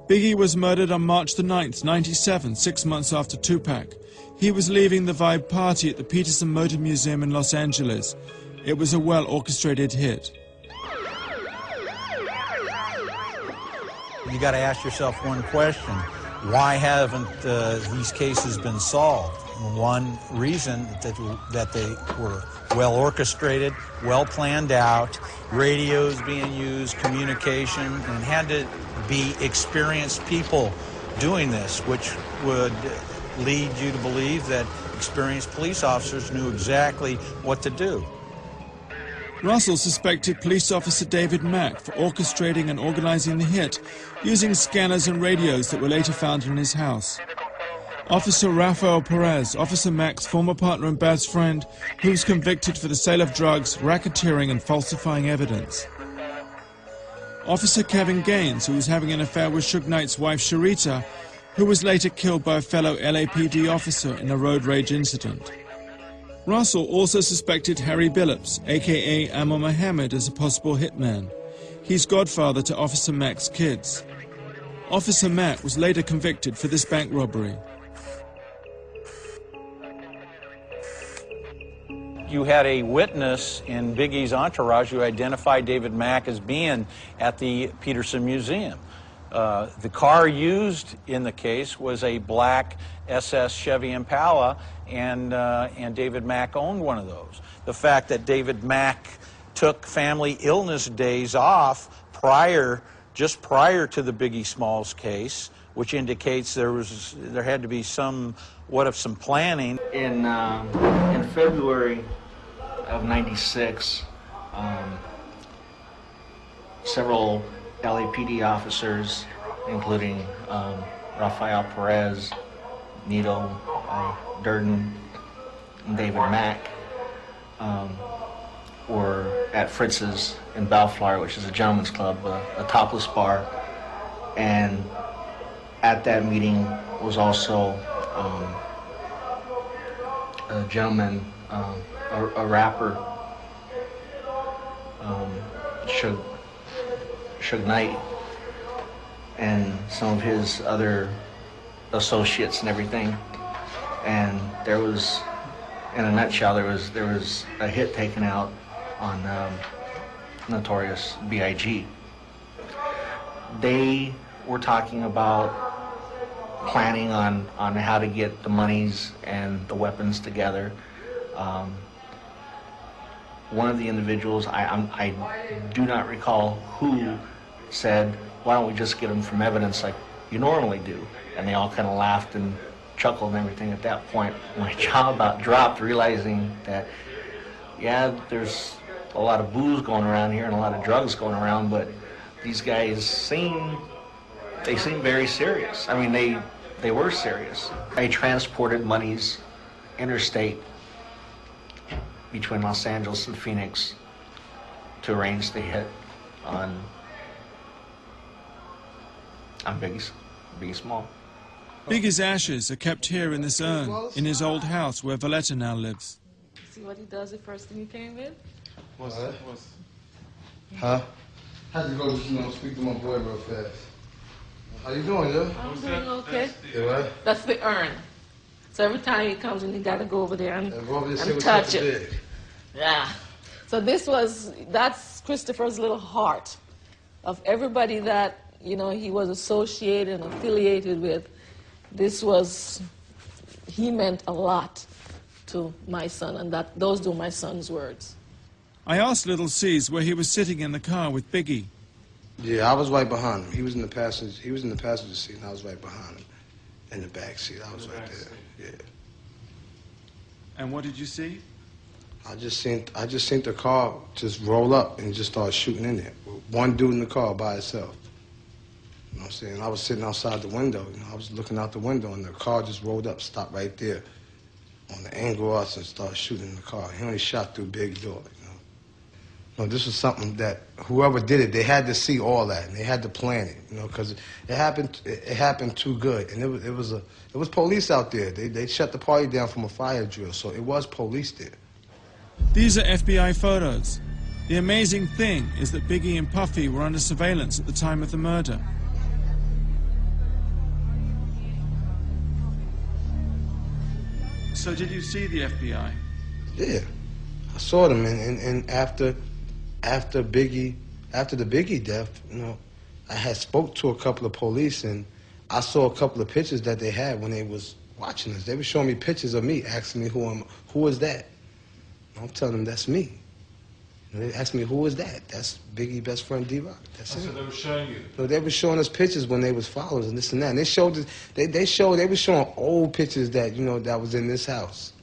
Biggie was murdered on March the 9th, 1997, 6 months after Tupac. He was leaving the Vibe party at the Peterson Motor Museum in Los Angeles. It was a well-orchestrated hit. You got to ask yourself one question. Why haven't these cases been solved? One reason that they were well orchestrated, well planned out, radios being used, communication, and it had to be experienced people doing this, which would lead you to believe that experienced police officers knew exactly what to do. Russell suspected police officer David Mack for orchestrating and organizing the hit using scanners and radios that were later found in his house. Officer Rafael Perez, Officer Mack's former partner and best friend, who was convicted for the sale of drugs, racketeering and falsifying evidence. Officer Kevin Gaines, who was having an affair with Suge Knight's wife Sharita, who was later killed by a fellow LAPD officer in a road rage incident. Russell also suspected Harry Billups, a.k.a. Ammar Mohammed, as a possible hitman. He's godfather to Officer Mack's kids. Officer Mack was later convicted for this bank robbery. You had a witness in Biggie's entourage who identified David Mack as being at the Peterson Museum. The car used in the case was a black SS Chevy Impala, and David Mack owned one of those. The fact that David Mack took family illness days off just prior to the Biggie Smalls case, which indicates there had to be some planning. In February of '96, several LAPD officers, including Rafael Perez, Nito Durden, and David Mack, were at Fritz's in Bellflower, which is a gentleman's club, a topless bar. And at that meeting was also a gentleman, a rapper, Suge Knight, and some of his other associates and everything. And there was, in a nutshell, there was a hit taken out on Notorious B.I.G. They were talking about planning on how to get the monies and the weapons together. One of the individuals, I do not recall who, said, "Why don't we just get them from evidence like you normally do?" And they all kind of laughed and chuckled and everything. At that point, my jaw about dropped, realizing that, yeah, there's a lot of booze going around here and a lot of drugs going around, but these guys seem very serious. I mean, they were serious. I transported monies interstate between Los Angeles and Phoenix to arrange the hit on Biggie Small. Biggie's ashes are kept here in this urn, in his old house where Valletta now lives. See what he does the first thing he came with? Huh? Had to go to speak to my boy real fast. How you doing, yo? I'm doing okay. Yeah, right? That's the urn. So every time he comes in, you gotta go over there and touch it. Yeah. So that's Christopher's little heart of everybody that, you know, he was associated and affiliated with. He meant a lot to my son, and those are my son's words. I asked Little C's where he was sitting in the car with Biggie. Yeah, I was right behind him. He was in the passenger seat, and I was right behind him in the back seat. I was right there. Yeah. And what did you see? I just seen the car just roll up and just start shooting in there. One dude in the car by itself. You know what I'm saying? I was sitting outside the window. You know, I was looking out the window, and the car just rolled up, stopped right there on the angle of us, and started shooting in the car. He only shot through Big door. No, this was something that whoever did it, they had to see all that, and they had to plan it, you know, because it happened too good, and it was police out there. They shut the party down from a fire drill, so it was police there. These are FBI photos. The amazing thing is that Biggie and Puffy were under surveillance at the time of the murder. So did you see the FBI? Yeah, I saw them, and after the Biggie death, you know, I had spoke to a couple of police, and I saw a couple of pictures that they had when they was watching us. They were showing me pictures of me, asking me who is that? And I'm telling them that's me. And they asked me, who is that? That's Biggie's best friend, D-Rock. That's it. So they were showing you? So they were showing us pictures when they was followers and this and that. And they showed us, they were showing old pictures that, you know, that was in this house,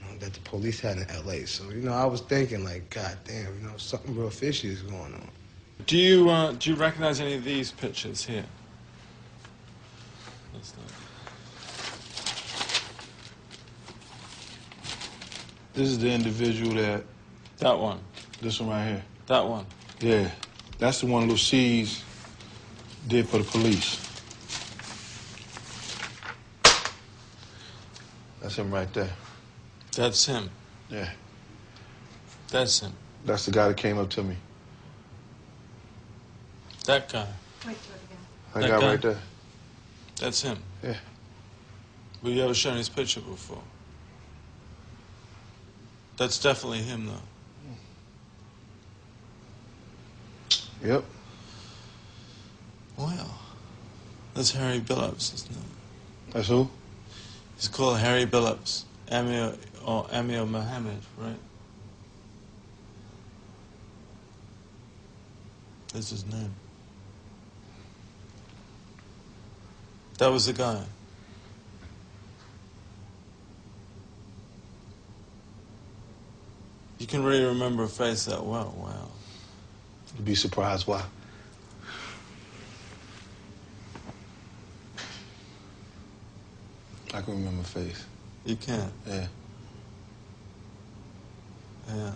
you know, that the police had in L.A. So, you know, I was thinking, like, God damn, you know, something real fishy is going on. Do you recognize any of these pictures here? That's not... This is the individual that... That one? This one right here. That one? Yeah. That's the one Lucy's did for the police. That's him right there. That's him? Yeah. That's him? That's the guy that came up to me. That guy? That guy right there. That's him? Yeah. Were you ever shown his picture before? That's definitely him, though. Yep. Well, that's Harry Billups, isn't it? That's who? He's called Harry Billups. Amir Mohammed, right? That's his name. That was the guy. You can really remember a face that well. Wow. You'd be surprised why. I can remember a face. You can? Yeah. Yeah.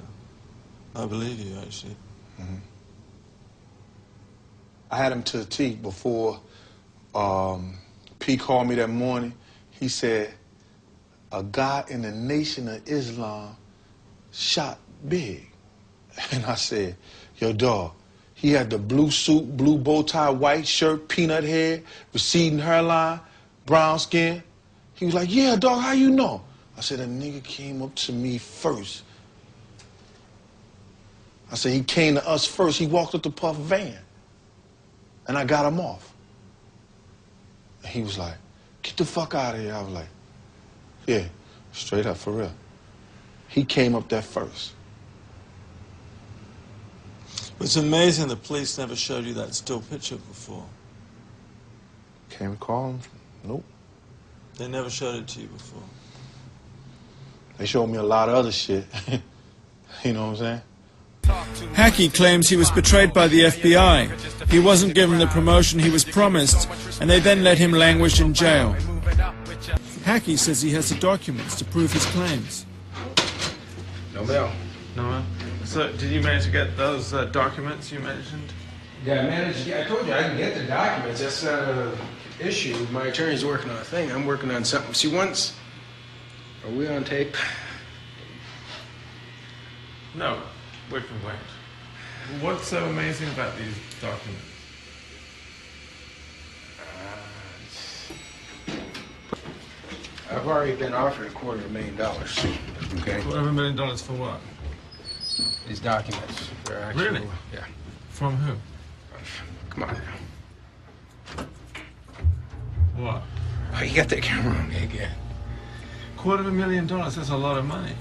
I believe you, actually. Mm-hmm. I had him to the T before P called me that morning. He said, a guy in the Nation of Islam shot Big. And I said, yo, dog, he had the blue suit, blue bow tie, white shirt, peanut head, receding hairline, brown skin. He was like, yeah, dog, how you know? I said, a nigga came up to me first. I said, he came to us first. He walked up the Puff van. And I got him off. And he was like, get the fuck out of here. I was like, yeah, straight up, for real. He came up there first. It's amazing the police never showed you that still picture before. Can't recall him? Nope. They never showed it to you before. They showed me a lot of other shit. You know what I'm saying? Hackey claims he was betrayed by the FBI. He wasn't given the promotion he was promised, and they then let him languish in jail. Hackey says he has the documents to prove his claims. No mail. No mail? So, did you manage to get those documents you mentioned? Yeah, I managed. Yeah, I told you I can get the documents. That's not an issue. My attorney's working on a thing. I'm working on something. See, once... Are we on tape? No. Wait. What's so amazing about these documents? I've already been offered $250,000. Okay? $250,000 for what? These documents. They're actual, Really? Yeah. From who? Come on now. What? Oh, you got that camera on me again. $250,000, that's a lot of money.